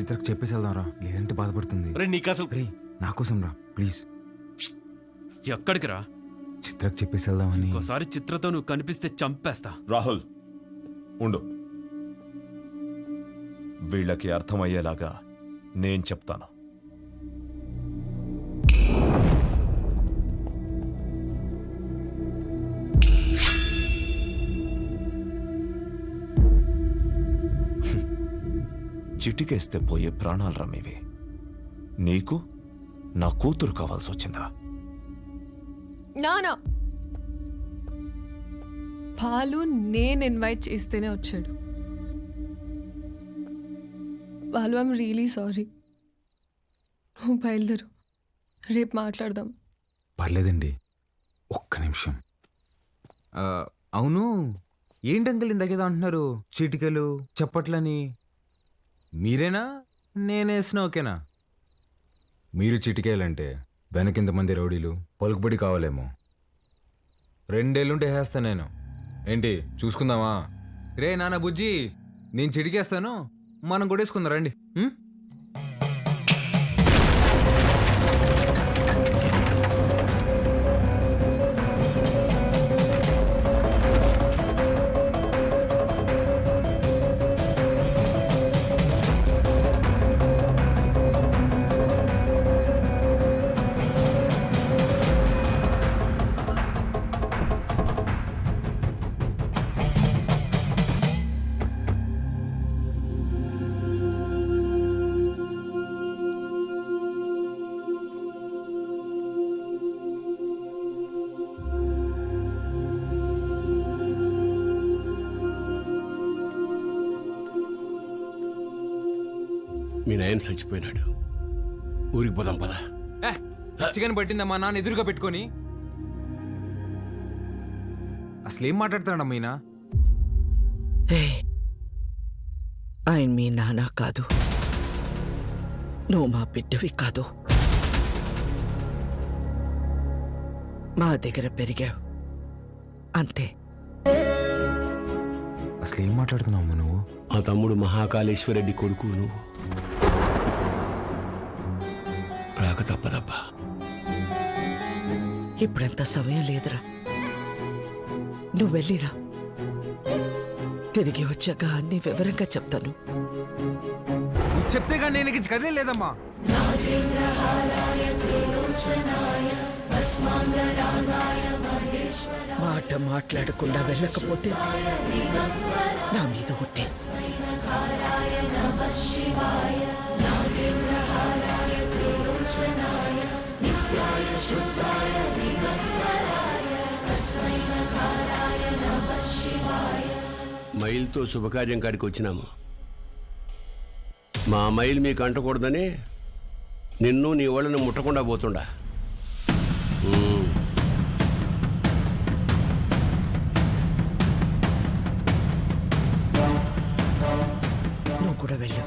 చిత్రకు చెప్పేసి వెళ్దాం రా, లేదంటే బాధపడుతుంది. రే నీకు అసలు రే నా కోసం రా ప్లీజ్. ఎక్కడికి రా? చిత్రకు చెప్పేసి వెళ్దామని. ఒకసారి చిత్రతో నువ్వు కనిపిస్తే చంపేస్తా. రాహుల్ ఉండు, వీళ్ళకి అర్థమయ్యేలాగా నేను చెప్తాను. చిటికేస్తే పోయే ప్రాణాలు రమ్మేవి. నీకు నా కూతురు కావాల్సి వచ్చిందా? నానా బాలు నేను ఇన్వైట్ చేస్తేనే వచ్చాడు. Balu I'm really sorry. నువ్వు బయలుదేరు, రేపు మాట్లాడదాం. పర్లేదండి, ఒక్క నిమిషం. అవును, ఏంటి అంకుల్ ఇందాకేదో అంటున్నారు, చీటికలు చప్పట్లని. మీరేనా నేనేసిన ఓకేనా? మీరు చిటికేయాలంటే వెనకింతమంది రౌడీలు పలుకుబడి కావాలేమో. 2 ఏళ్ళుంటే వేస్తాను నేను. ఏంటి చూసుకుందామా? రే నాన్న బుజ్జి, నేను చిటికేస్తాను, మనం కొట్టేసుకుందాం రండి. మీ నాయన చచ్చిపోయినాడు, ఊరికి పోదాం పదా. చికెన్ పట్టిందమ్మా నాన్న ఎదురుగా పెట్టుకొని. అసలేం మాట్లాడుతున్నాడమ్మా ఈయన? ఆయన మీ నాన్న కాదు, నువ్వు మా బిడ్డవి కాదు. మా దగ్గర పెరిగావు అంతే. అసలేం మాట్లాడుతున్నావు నువ్వు? మా తమ్ముడు మహాకాళేశ్వరరెడ్డి కొడుకు నువ్వు. రాక తప్పదబ్బా. ఇప్పుడంత సమయం లేదురా, నువ్వు వెళ్ళిరా. తిరిగి వచ్చాక అన్ని వివరంగా చెప్తాను. నువ్వు చెప్తేగా నేను ఇక కదలేదమ్మా. మాట మాట్లాడకుండా వెళ్ళకపోతే నా మీద ఒట్టే. మైల్తో శుభకార్యం కాడికి వచ్చినాము. మా మైల్ మీకు అంటకూడదని నిన్ను నీ వాళ్ళని ముట్టకుండా పోతుండా. నువ్వు కూడా వెళ్ళు.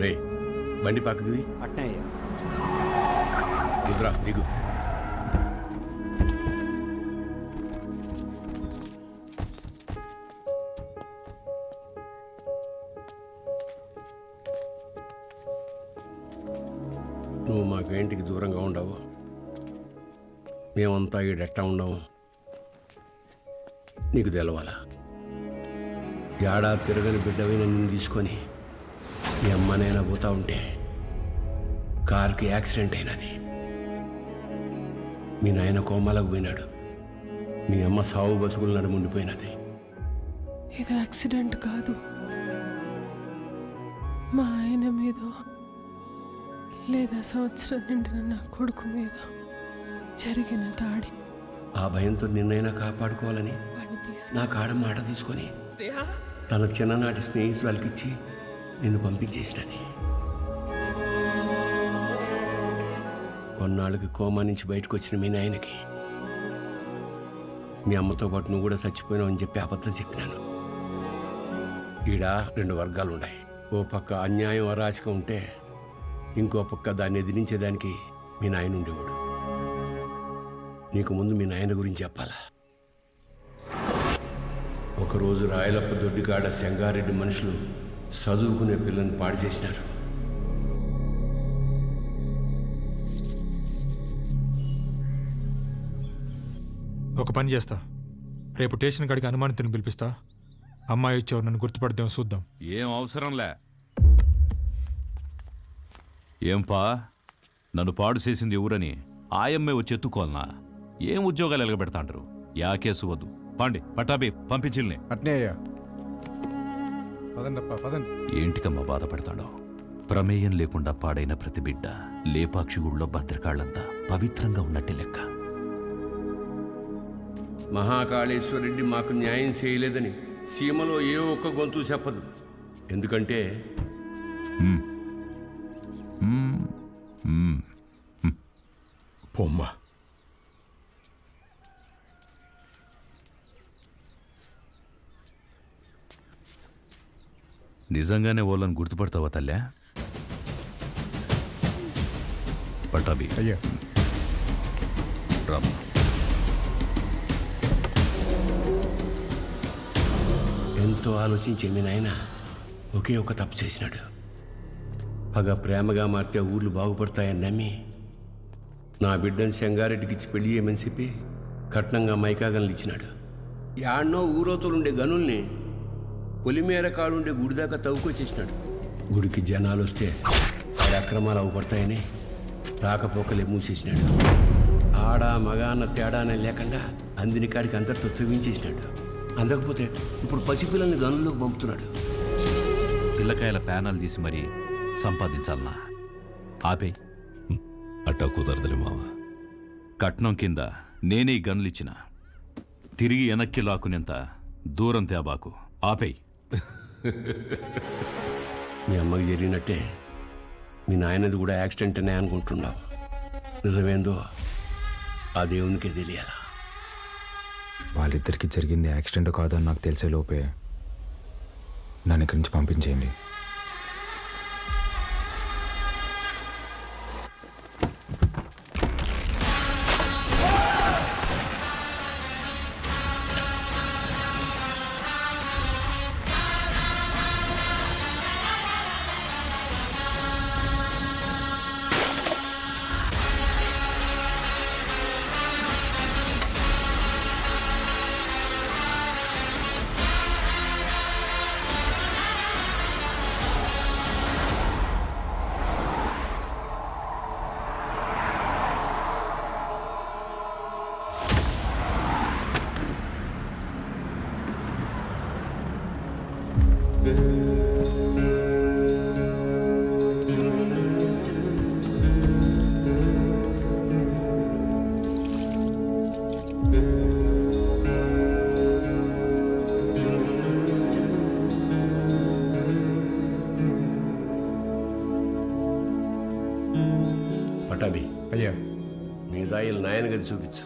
రే బండి పక్కది దిగురా, దిగు. నువ్వు మాకేంటికి దూరంగా ఉండవు, మేమంతా ఈడెట్టా ఉండవు. నీకు తెలవాలా, ఏడాది తిరగని బిడ్డవి నిన్ను తీసుకొని మీ అమ్మనైనా పోతా ఉంటే కార్కి యాక్సిడెంట్ అయినది. మీ నాయన కోమాలకు పోయినాడు, మీ అమ్మ సావు బతుకులు నడుముండిపోయినది. ఇది యాక్సిడెంట్ కాదు, మా ఆయన మీద లేదా సంవత్సరం నిండిన నా కొడుకు మీద జరిగిన దాడి ఆ భయంతో నిన్నైనా కాపాడుకోవాలని వాడిని తీసుకు నా కాడ మాట తీసుకొని తన చిన్ననాటి స్నేహితురాలకిచ్చి నిన్ను పంపించేసినది. కొన్నాళ్ళకి కోమా నుంచి బయటకు వచ్చిన మీ నాయనకి మీ అమ్మతో పాటు నువ్వు కూడా చచ్చిపోయినావు అని చెప్పి అబద్ధం చెప్పినాను. ఈడ 2 వర్గాలు ఉన్నాయి. ఓ పక్క అన్యాయం అరాచకం ఉంటే ఇంకో పక్క దాన్ని ఎదిరించేదానికి మీ నాయన ఉండేవాడు. నీకు ముందు మీ నాయన గురించి చెప్పాలా? ఒకరోజు రాయలప్ప దొడ్డికాడ సెంగారెడ్డి మనుషులు చదువుకునే పిల్లని పాడు చేసినారు. ఒక పని చేస్తా, రేపు స్టేషన్ కాడికి అనుమానితుని పిలిపిస్తా. అమ్మాయి వచ్చేవారు నన్ను గుర్తుపడదాం, చూద్దాం. ఏం అవసరంలే. ఏంపా, నన్ను పాడు చేసింది ఎవరని ఆయమ్మే వచ్చి ఎత్తుకోవాలనా? ఏం ఉద్యోగాలు ఎలగబెడతాంటారు? యా కేసు వద్దు. పండి పట్టాబి పంపించిల్ని. అట్నే అయ్యా. పదండప్పా, పదండి. ఏంటికమ్మా బాధపడతాడో? ప్రమేయం లేకుండా పాడైన ప్రతి బిడ్డ లేపాక్షి గుళ్ళో భద్రకాళ్ళంతా పవిత్రంగా ఉన్నట్టే లెక్క. మహాకాళేశ్వరరెడ్డి మాకు న్యాయం చేయలేదని సీమలో ఏ ఒక్క గొంతు చెప్పదు. ఎందుకంటే పొమ్మ నిజంగానే వాళ్ళని గుర్తుపడతావా తల్లా? పట్టాబి అయ్యా. రామ్. ఎంతో ఆలోచించే మీ నాయన ఒకే ఒక తప్పు చేసినాడు. పగ ప్రేమగా మార్తే ఊర్లు బాగుపడతాయని నమ్మి నా బిడ్డను చెంగారెడ్డికి ఇచ్చి పెళ్లి చేయమని చెప్పి కట్నంగా మైకాగన్లు ఇచ్చినాడు. యాడ్నో ఊరోతులుండే గనుల్ని పొలిమేర కాడుండే గుడి దాకా తవ్వుకొచ్చేసినాడు. గుడికి జనాలు వస్తే ఆడ అక్రమాలు అవుపడతాయని రాకపోకలే మూసేసినాడు. ఆడ మగ అన్న తేడానే లేకుండా అందిని కాడికి అంతటితో చూపించేసినాడు. అందకపోతే ఇప్పుడు పసిపిల్లల్ని గనుల్లోకి పంపుతున్నాడు. పిల్లకాయల ప్యానాలు తీసి మరీ సంపాదించాలనా? ఆపే. అట్టా కుదరదులే మావ. కట్నం కింద నేనే గన్లిచ్చిన తిరిగి వెనక్కి లాక్కునేంత దూరం తేబాకు. ఆపేయ్. మీ అమ్మకి జరిగినట్టే మీ నాయనది కూడా యాక్సిడెంట్ అనే అనుకుంటున్నావు. నిజమేందో ఆ దేవునికే తెలియాలా. వాళ్ళిద్దరికి జరిగింది యాక్సిడెంట్ కాదని నాకు తెలిసే లోపే నన్ను ఇక్కడి నుంచి పంపించేయండి. పటాబి అయ్యా. మీ దాయిలు నాయన గది చూపించు.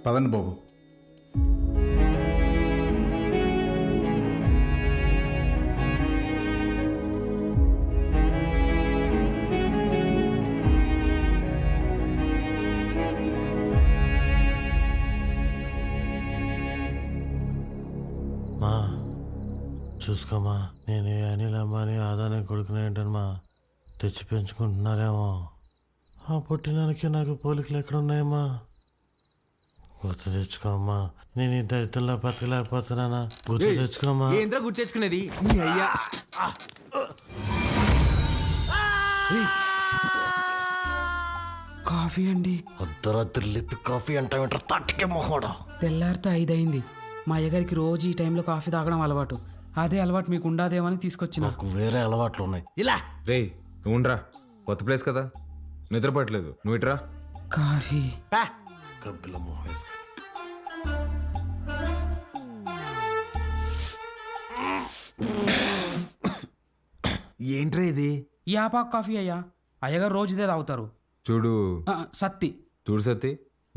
పదండి బాబు. మా చూసుకోమా, నేను ఏ అనిల్ అమ్మాని ఆదానే కొడుకునేంటమ్మా తెచ్చి పెంచుకుంటున్నారేమో. ఆ పుట్టినానికి నాకు పోలికలు ఎక్కడున్నాయమ్మా? గుర్తు తెచ్చుకోమ్మా. నేను ఈ దరిద్రంలో బతకలేకపోతున్నానా? గుర్తు తెచ్చుకోమ్మా. ఏంద్రా గుర్తు తెచ్చుకునేది? నీ అయ్యా. కాఫీ అండి. అర్ధరాత్రి లేపి కాఫీ అంటావేంట తట్టుకే మొహోడా. తెల్లారితో 5 అయింది. మా అయ్యగారికి రోజు ఈ టైంలో కాఫీ తాగడం అలవాటు. అదే అలవాటు మీకు ఉండదేమని తీసుకొచ్చిన. నాకు వేరే అలవాట్లు ఉన్నాయి. ఇలా రే నువ్వుండ్రా, కొత్త ప్లేస్ కదా. నిద్రపట్లేదు నువ్వు ఇట్రా. కాఫీ. గబ్బిల మొహం వేసుకుని. ఏంట్రా ఇది? ఈ ఆపాకు కాఫీ అయ్యా, అయ్యగారు రోజు ఇదే తాగుతారు. చూడు సత్తి. చూడు సత్తి,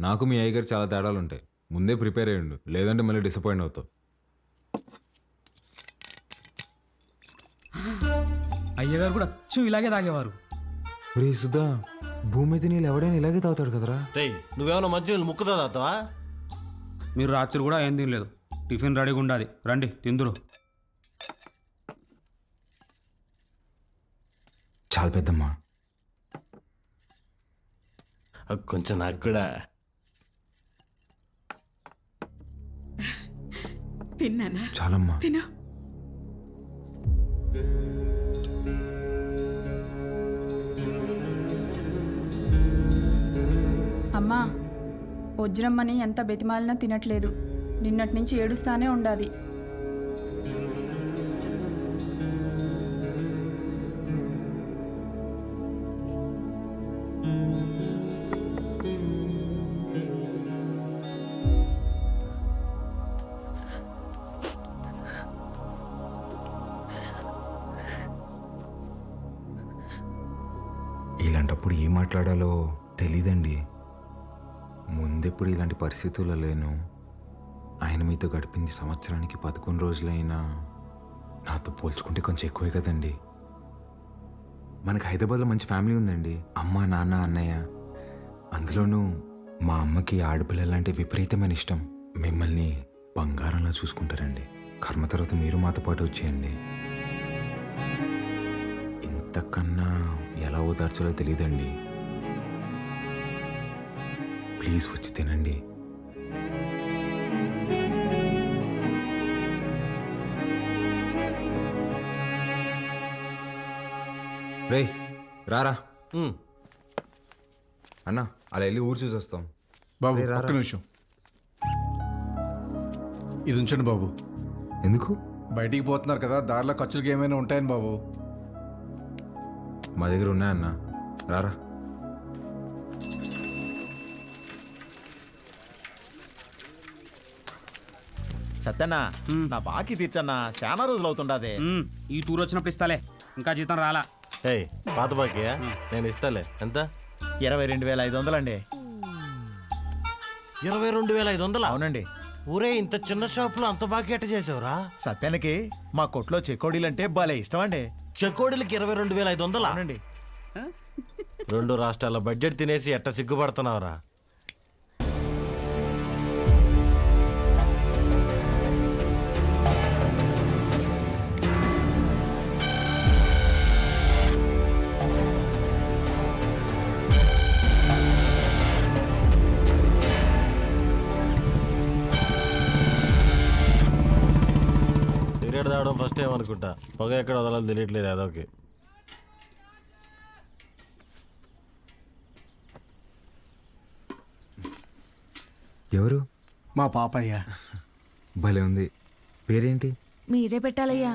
నాకు మీ అయ్యగారు చాలా తేడాలు ఉంటాయి. ముందే ప్రిపేర్ అయ్యండు, లేదంటే మళ్ళీ డిసప్పాయింట్ అవుతావు. అయ్యగారు కూడా అచ్చు ఇలాగే తాగేవారు. రే సుధా, భూమి మీద నీళ్ళు ఎవడైనా ఇలాగే తాగుతాడు కదరా. రేయ్ నువ్వేమన్నా మంచి ముక్కుదా తాతావా? మీరు రాత్రి కూడా ఏం తినలేదు. టిఫిన్ రెడీగా ఉండాలి, రండి తిందురు. చాలా పెద్దమ్మా. కొంచెం నాకు కూడా. తిన్నానా? చాలమ్మా. తిను. అమ్మా, వజ్రమ్మని ఎంత బెతిమాలినా తినట్లేదు. నిన్నటి నుంచి ఏడుస్తానే ఉండాది. ఇలాంటప్పుడు ఏం మాట్లాడాలో తెలీదండి. ముందెప్పుడు ఇలాంటి పరిస్థితుల్లో లేను. ఆయన మీతో గడిపింది సంవత్సరానికి 11 రోజులైనా నాతో పోల్చుకుంటే కొంచెం ఎక్కువే కదండి. మనకి హైదరాబాద్లో మంచి ఫ్యామిలీ ఉందండి. అమ్మ, నాన్న, అన్నయ్య. అందులోనూ మా అమ్మకి ఆడపిల్లలంటే విపరీతమైన ఇష్టం. మిమ్మల్ని బంగారంలా చూసుకుంటారండి. కర్మ తర్వాత మీరు మాతో పాటు వచ్చేయండి. ఇంతకన్నా ఎలా ఓదార్చాలో తెలియదండి. ప్లీజ్ వచ్చి తినండి. రే రారా అన్నా, అలా వెళ్ళి ఊరు చూసి వస్తాం. బాబు రే, రారా. ఒక్క నిమిషం ఇది ఉంచండి బాబు. ఎందుకు? బయటికి పోతున్నారు కదా, దారిలో ఖర్చులకి ఏమైనా ఉంటాయని బాబు. మా దగ్గర ఉన్నాయన్నా, రారా. సత్యన్నా, నా బాకీ తీర్చన్నా, చాలా రోజులు అవుతుండదే. ఈ టూర్ వచ్చినప్పుడు ఇస్తాలే, ఇంకా జీతం రాలా. పాత బాకీయా? నేను ఇస్తాలే. ఎంత? 22,500 అండి. 22,500? అవునండి. ఊరే, ఇంత చిన్న షాపులో అంత బాకీ ఎట్ట చేసావురా? సత్యానికి మా కొట్లో చెకోడీలంటే భలే ఇష్టం అండి. చెకోడీలకి 22,500? అవునండి. 2 రాష్ట్రాల బడ్జెట్ తినేసి ఎట్ట సిగ్గుపడుతున్నావురా? సిగరెట్ తాగడం ఫస్ట్ టైం అనుకుంటా. పొగ ఎక్కడ వదలాలో తెలియట్లేదు అదొకే. ఎవరు? మా పాపయ్య. భలే ఉంది. పేరేంటి? మీరే పెట్టాలయ్యా.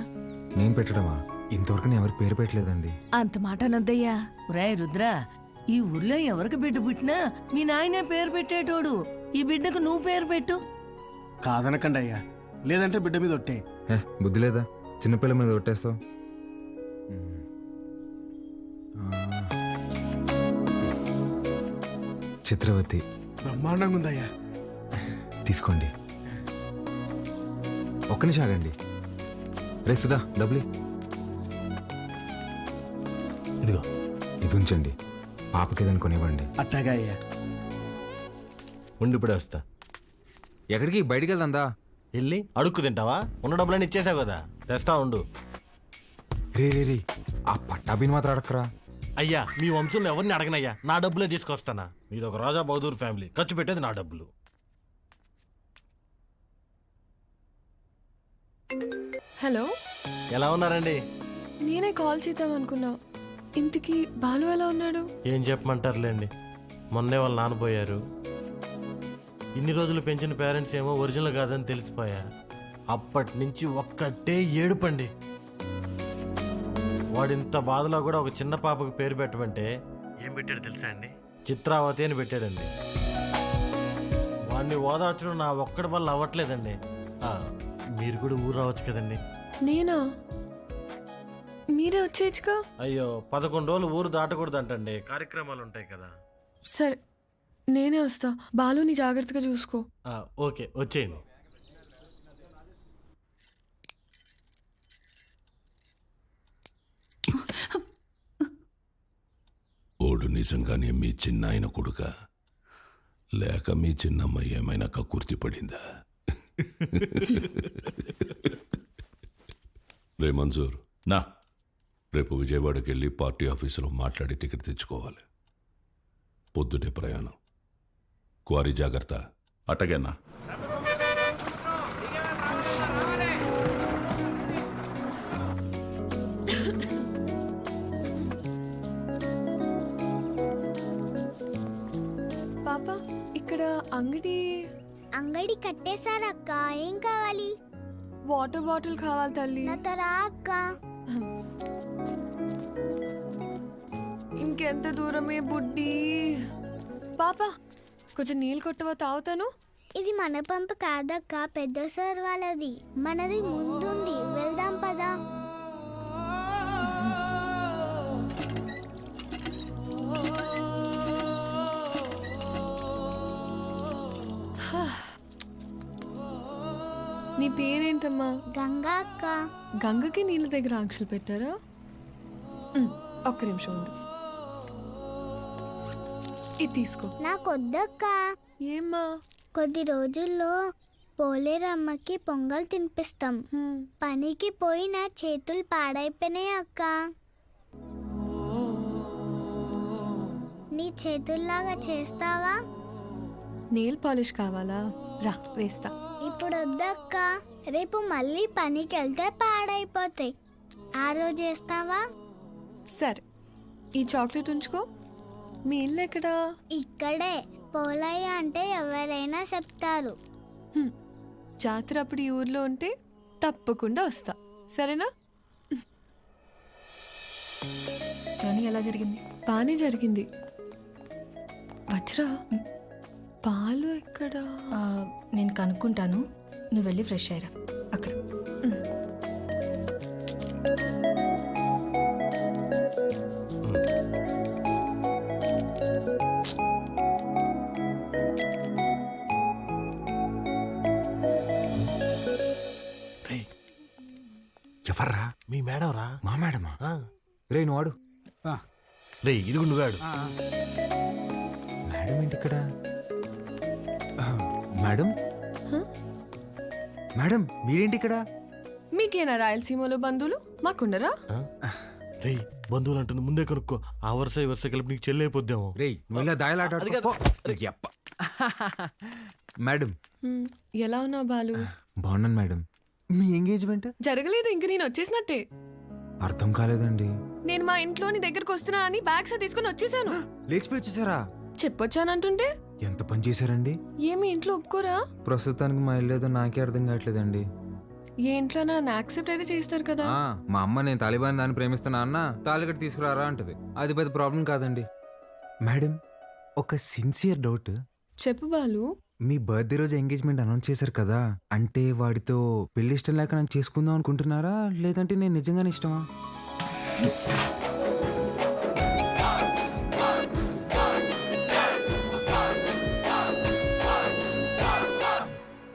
నేను పెట్టడమా? ఇంతవరకు నేను ఎవరికి పేరు పెట్టలేదండి. అంత మాట అనొద్దయ్యా. రాయ్ రుద్ర, ఈ ఊర్లో ఎవరికి బిడ్డ పుట్టినా మీ నాయనే పేరు పెట్టేటోడు. ఈ బిడ్డకు నువ్వు పేరు పెట్టు. కాదనకండి అయ్యా, లేదంటే బిడ్డ మీద ఒట్టే. బుద్ధి లేదా? చిన్నపిల్ల మీద కొట్టేస్తావు. చిత్రవతి. బ్రహ్మాండంగా ఉందయ్యా. తీసుకోండి. ఒక్క నిమిషం ఆగండి. రే సుధా, డబ్బులు ఇదిగో. ఇది ఉంచండి, పాపకి ఏదైనా కొనివ్వండి. అట్టాగా అయ్యా. ఉండిప్పుడే వస్తా. ఎక్కడికి? బయటికి వెళ్దా? వెళ్ళి అడుక్కు తింటావా? ఉన్న డబ్బులన్నీ ఇచ్చేసావు కదా, తెస్తా ఉండు. రే రే రే, ఆ పట్టాభిని మాత్రం అడక్కరా. అయ్యా, మీ వంశంలో ఎవరిని అడగనయ్యా, నా డబ్బులే తీసుకొస్తానా. మీది ఒక రాజా బహదూర్ ఫ్యామిలీ, ఖర్చు పెట్టేది నా డబ్బులు. హలో, ఎలా ఉన్నారండి? నేనే కాల్ చేద్దాం అనుకున్నా. ఇంటికి బాలు ఎలా ఉన్నాడు? ఏం చెప్పమంటారులేండి, మొన్నే వాళ్ళు నాన్నపోయారు. ఇన్ని రోజులు పెంచిన పేరెంట్స్ ఏమో ఒరిజినల్ కాదని తెలిసిపోయా. అప్పటి నుంచి ఒక్కటే ఏడుపండి. వాడింత బాధలో కూడా ఒక చిన్న పాపకు పేరు పెట్టమంటే ఏం పెట్టాడు తెలుసా అండి? చిత్రావతి అని పెట్టాడండి. వాడిని ఓదార్చడం నా ఒక్కడి వల్ల అవ్వట్లేదండి. మీరు కూడా ఊరు రావచ్చు కదండి. నేనా? మీరే వచ్చేయచ్చుగా. అయ్యో 11 రోజులు ఊరు దాటకూడదంటండి, కార్యక్రమాలు ఉంటాయి కదా. సరే నేనే వస్తా. బాలుని జాగ్రత్తగా చూసుకో. ఓకే వచ్చేయండి. ఓడు నిజంగానే మీ చిన్నాయన కొడుక, లేక మీ చిన్నమ్మ ఏమైనా కక్కుర్తి పడిందా? రే మంజూర్, నా రేపు విజయవాడకి వెళ్ళి పార్టీ ఆఫీసులో మాట్లాడి టికెట్ తెచ్చుకోవాలి. పొద్దుటే ప్రయాణం. క్వారీ జాగ్రత్త. అట్టగేనా? పాప ఇక్కడ అంగడి కట్టేశారక్క. ఏం కావాలి? వాటర్ బాటిల్ కావాలి తల్లి. నాతో రా అక్క. ఇంకెంత దూరమే బుడ్డి. పాప కొంచెం నీళ్ళు కొట్టవా, తాగుతాను. ఇది మన పంపు కాదక్క, పెద్ద సార్ వాళ్ళది. మనది ముందుంది, వెళ్దాం పదా. నీ పేరేంటమ్మా? గంగా అక్క. గంగకి నీళ్ళ దగ్గర ఆంక్షలు పెట్టారా? ఒక్క నిమిషం ఉండు. ఇది తీసుకో. నాకొద్దక్క. ఏమ్మా? కొద్ది రోజుల్లో పోలేరమ్మకి పొంగల్ తినిపిస్తాం. పనికి పోయి నా చేతులు పాడైపోయినాయి అక్క. నీ చేతుల్లాగా చేస్తావా? నెయిల్ పాలిష్ కావాలా? రా వేస్తా. ఇప్పుడు వద్దక్క, రేపు మళ్ళీ పనికి వెళ్తే పాడైపోతాయి. ఆ రోజు వేస్తావా? సరే, ఈ చాక్లెట్ ఉంచుకో. మీ ఇల్లు ఎక్కడా? ఇక్కడే. పోలయ్య అంటే ఎవరైనా చెప్తారు. జాతర అప్పుడు ఈ ఊర్లో ఉంటే తప్పకుండా వస్తా, సరేనా? జర్నీ ఎలా జరిగింది? బాగానే జరిగింది. వజ్రా, పాలు ఎక్కడా? నేను కనుక్కుంటాను, నువ్వు వెళ్ళి ఫ్రెష్ అయ్యరా అక్కడ. ఎవర్రా? మీ మేడం రా. మా మేడమా? రే నువ్వు ఆడు. రే ఇది నువ్వాడు. మేడం ఏంటి ఇక్కడ? మేడం మేడం మీరేంటి ఇక్కడ? మీకేనా రాయలసీమలో బంధువులు? మాకుండరా? రే బంధువులు అంటుంది, ముందే కనుక్కో. ఆ వరుస ఈ వరుస కలిపి నీకు చెల్లైపోద్దాము. రే నువ్వు ఇలా దాయలాట. మేడం ఎలా ఉన్నావు బాలు? బాగున్నాను మేడం. మీ ఎంగేజ్మెంట్ జరగలేదు, ఇంక నేను వచ్చేసినట్టే. అర్థం కాలేదండి. నేను మా ఇంట్లోని దగ్గరకు వస్తున్నా అని బ్యాగ్స్ తీసుకుని వచ్చేసాను. లేచిపోయి వచ్చేసారా? చెప్పొచ్చానంటుంటే ఎంత పని చేశారండి? ఏమి ఇంట్లో ఒప్పుకోరా? ప్రస్తుతానికి మా ఇల్లు ఏదో నాకే అర్థం కావట్లేదండి. ఏ ఇంట్లో నన్ను యాక్సెప్ట్ అయితే చేస్తారు కదా. మా అమ్మ నేను తాలిబాన్ దాన్ని ప్రేమిస్తున్నా అన్న తాలిగట్టు తీసుకురారా అంటది. అది పెద్ద ప్రాబ్లం కాదండి. మేడం ఒక సిన్సియర్ డౌట్. చెప్పు బాలు. మీ బర్త్డే రోజు ఎంగేజ్మెంట్ అనౌన్స్ చేశారు కదా, అంటే వాడితో పెళ్లి ఇష్టం లేక నన్ను చేసుకుందాం అనుకుంటున్నారా, లేదంటే నేను నిజంగానే ఇష్టమా?